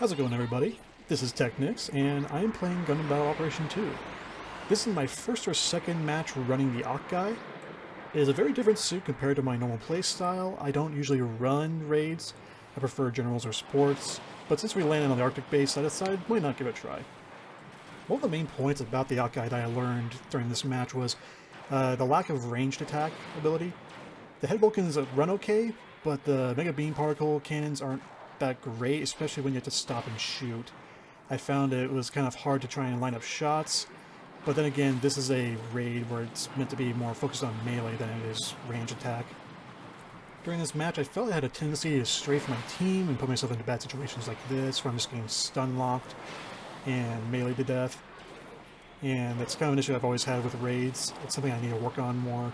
How's it going, everybody? This is Technix, and I am playing Gundam Battle Operation 2. This is my first or second match running the Acguy. It is a very different suit compared to my normal playstyle. I don't usually run raids. I prefer generals or supports, but since we landed on the Arctic base, I decided why not give it a try. One of the main points about the Acguy that I learned during this match was the lack of ranged attack ability. The head Vulcans run okay, but the Mega Beam Particle cannons aren't that great, especially when you have to stop and shoot. I found it was kind of hard to try and line up shots, but then again, this is a raid where it's meant to be more focused on melee than it is range attack. During this match, I felt I had a tendency to strafe my team and put myself into bad situations like this, where I'm just getting stun locked and melee to death. And that's kind of an issue I've always had with raids. It's something I need to work on more.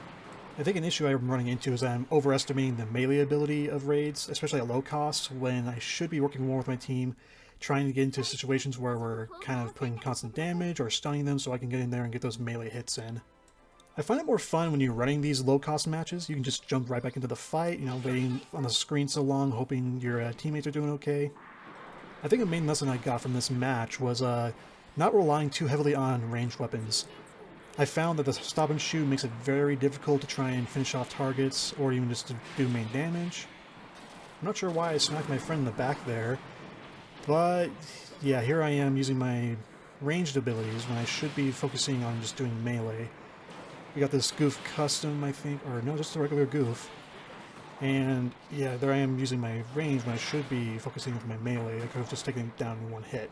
I think an issue I'm running into is I'm overestimating the melee ability of raids, especially at low cost, when I should be working more with my team, trying to get into situations where we're kind of putting constant damage or stunning them so I can get in there and get those melee hits in. I find it more fun when you're running these low cost matches. You can just jump right back into the fight, waiting on the screen so long, hoping your teammates are doing okay. I think the main lesson I got from this match was not relying too heavily on ranged weapons. I found that the stop and shoot makes it very difficult to try and finish off targets, or even just to do main damage. I'm not sure why I smacked my friend in the back there, but yeah, here I am using my ranged abilities when I should be focusing on just doing melee. We got this goof custom, I think, or no, just a regular goof. And yeah, there I am using my range when I should be focusing with my melee. I could have just taken it down in one hit.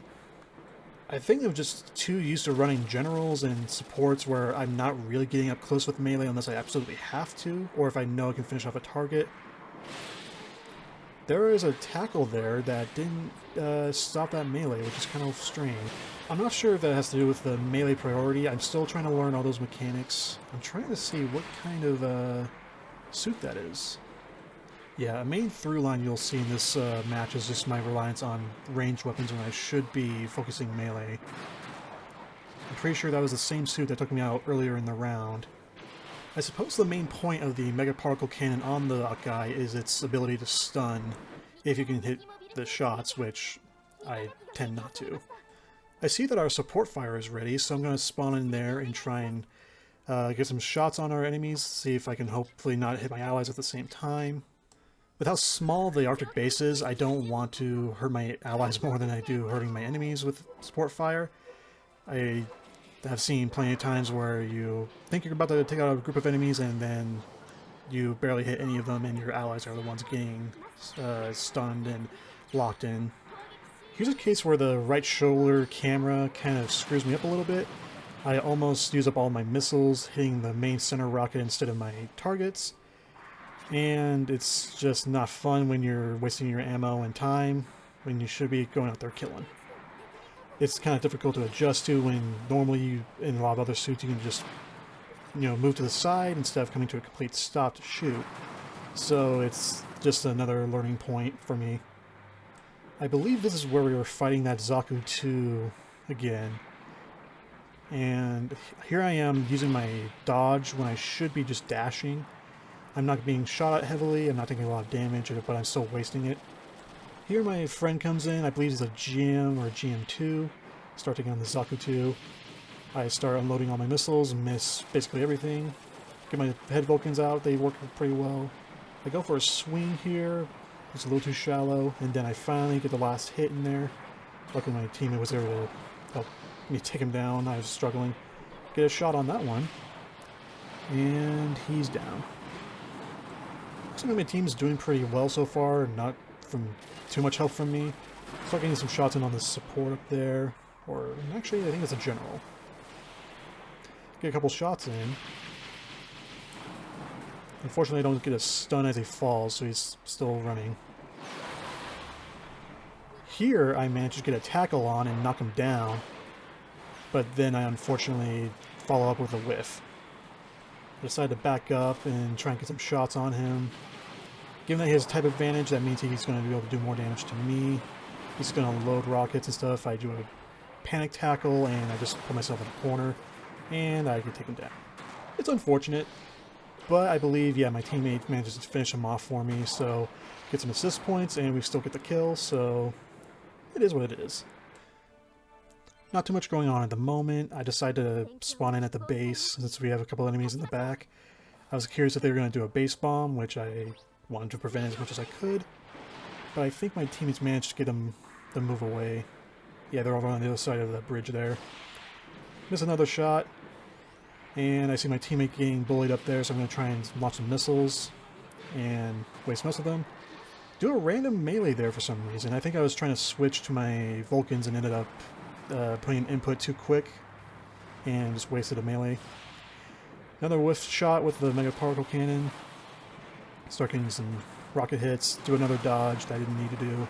I think I'm just too used to running generals and supports where I'm not really getting up close with melee unless I absolutely have to, or if I know I can finish off a target. There is a tackle there that didn't stop that melee, which is kind of strange. I'm not sure if that has to do with the melee priority. I'm still trying to learn all those mechanics. I'm trying to see what kind of suit that is. Yeah, a main through line you'll see in this match is just my reliance on ranged weapons when I should be focusing melee. I'm pretty sure that was the same suit that took me out earlier in the round. I suppose the main point of the Mega Particle Cannon on the Acguy is its ability to stun if you can hit the shots, which I tend not to. I see that our support fire is ready, so I'm going to spawn in there and try and get some shots on our enemies, see if I can hopefully not hit my allies at the same time. With how small the Arctic base is, I don't want to hurt my allies more than I do hurting my enemies with support fire. I have seen plenty of times where you think you're about to take out a group of enemies and then you barely hit any of them and your allies are the ones getting stunned and locked in. Here's a case where the right shoulder camera kind of screws me up a little bit. I almost use up all my missiles, hitting the main center rocket instead of my targets. And it's just not fun when you're wasting your ammo and time when you should be going out there killing. It's kind of difficult to adjust to when normally in a lot of other suits you can just move to the side instead of coming to a complete stop to shoot. So it's just another learning point for me. I believe this is where we were fighting that Zaku 2 again. And here I am using my dodge when I should be just dashing. I'm not being shot at heavily, I'm not taking a lot of damage, but I'm still wasting it. Here my friend comes in, I believe he's a GM or a GM2. Start taking on the Zaku 2. I start unloading all my missiles, miss basically everything. Get my head Vulcans out, they work pretty well. I go for a swing here, it's a little too shallow, and then I finally get the last hit in there. Luckily my teammate was there to help me take him down, I was struggling. Get a shot on that one, and he's down. Looks like my team's doing pretty well so far, not from too much help from me. Start getting some shots in on the support up there, or actually I think it's a general. Get a couple shots in. Unfortunately I don't get a stun as he falls, so he's still running. Here I managed to get a tackle on and knock him down, but then I unfortunately follow up with a whiff. I decided to back up and try and get some shots on him. Given that he has type advantage, that means he's going to be able to do more damage to me. He's going to load rockets and stuff. I do a panic tackle and I just put myself in a corner and I can take him down. It's unfortunate, but I believe, yeah, my teammate manages to finish him off for me, so get some assist points and we still get the kill, so it is what it is. Not too much going on at the moment. I decided to spawn in at the base since we have a couple enemies in the back. I was curious if they were going to do a base bomb, which I wanted to prevent as much as I could. But I think my teammates managed to get them to move away. Yeah, they're over on the other side of the bridge there. Miss another shot. And I see my teammate getting bullied up there, so I'm going to try and launch some missiles and waste most of them. Do a random melee there for some reason. I think I was trying to switch to my Vulcans and ended up putting an input too quick and just wasted a melee. Another whiff shot with the Mega Particle Cannon. Start getting some rocket hits. Do another dodge that I didn't need to do.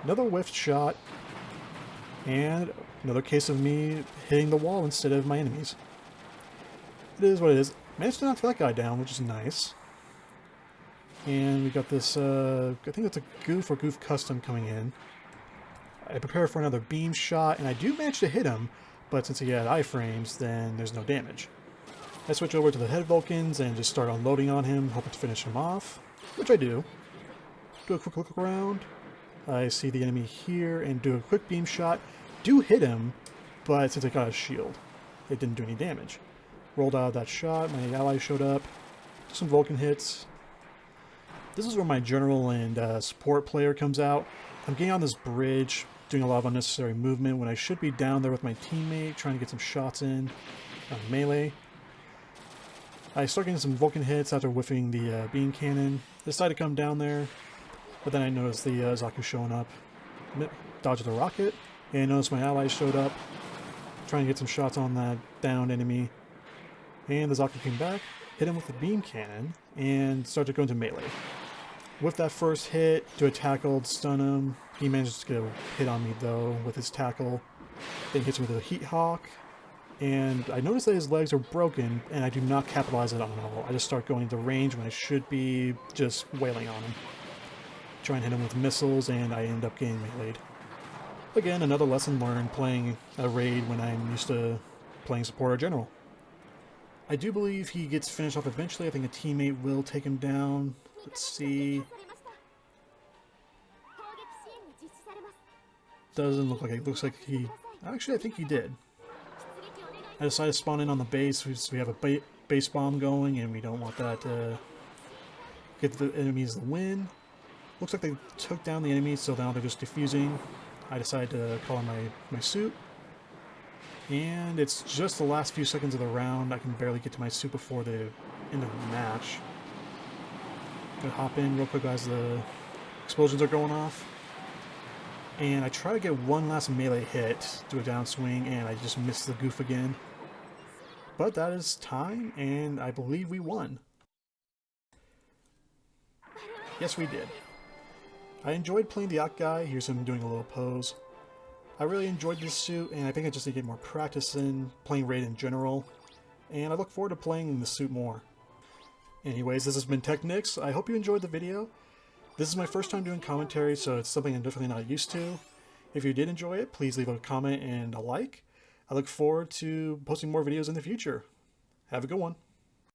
Another whiff shot. And another case of me hitting the wall instead of my enemies. It is what it is. Managed to knock that guy down, which is nice. And we got this, I think that's a Goof or Goof Custom coming in. I prepare for another beam shot, and I do manage to hit him, but since he had iframes, then there's no damage. I switch over to the head Vulcans and just start unloading on him, hoping to finish him off, which I do. Do a quick look around. I see the enemy here and do a quick beam shot. Do hit him, but since I got a shield, it didn't do any damage. Rolled out of that shot, my ally showed up, some Vulcan hits. This is where my general and support player comes out. I'm getting on this bridge, doing a lot of unnecessary movement when I should be down there with my teammate, trying to get some shots in on melee. I start getting some Vulcan hits after whiffing the beam cannon. Decided to come down there, but then I noticed the Zaku showing up. Dodged the rocket, and noticed my allies showed up, trying to get some shots on that downed enemy. And the Zaku came back, hit him with the beam cannon, and started to go into melee. With that first hit, do a tackle, stun him. He manages to get a hit on me though with his tackle. Then he hits me with a heat hawk. And I notice that his legs are broken, and I do not capitalize it on all. I just start going into range when I should be just wailing on him. Try and hit him with missiles, and I end up getting meleeed. Again, another lesson learned playing a raid when I'm used to playing support or general. I do believe he gets finished off eventually. I think a teammate will take him down. Let's see. Doesn't look like it. Looks like he... Actually, I think he did. I decided to spawn in on the base. We have a base bomb going, and we don't want that to get the enemies the win. Looks like they took down the enemies, so now they're just defusing. I decided to call in my suit. And it's just the last few seconds of the round. I can barely get to my suit before the end of the match. Gonna hop in real quick as the explosions are going off. And I try to get one last melee hit, do a downswing, and I just miss the goof again. But that is time, and I believe we won. Yes, we did. I enjoyed playing the Acguy. Here's him doing a little pose. I really enjoyed this suit, and I think I just need to get more practice in playing raid in general. And I look forward to playing in the suit more. Anyways, this has been Technics. I hope you enjoyed the video. This is my first time doing commentary, so it's something I'm definitely not used to. If you did enjoy it, please leave a comment and a like. I look forward to posting more videos in the future. Have a good one.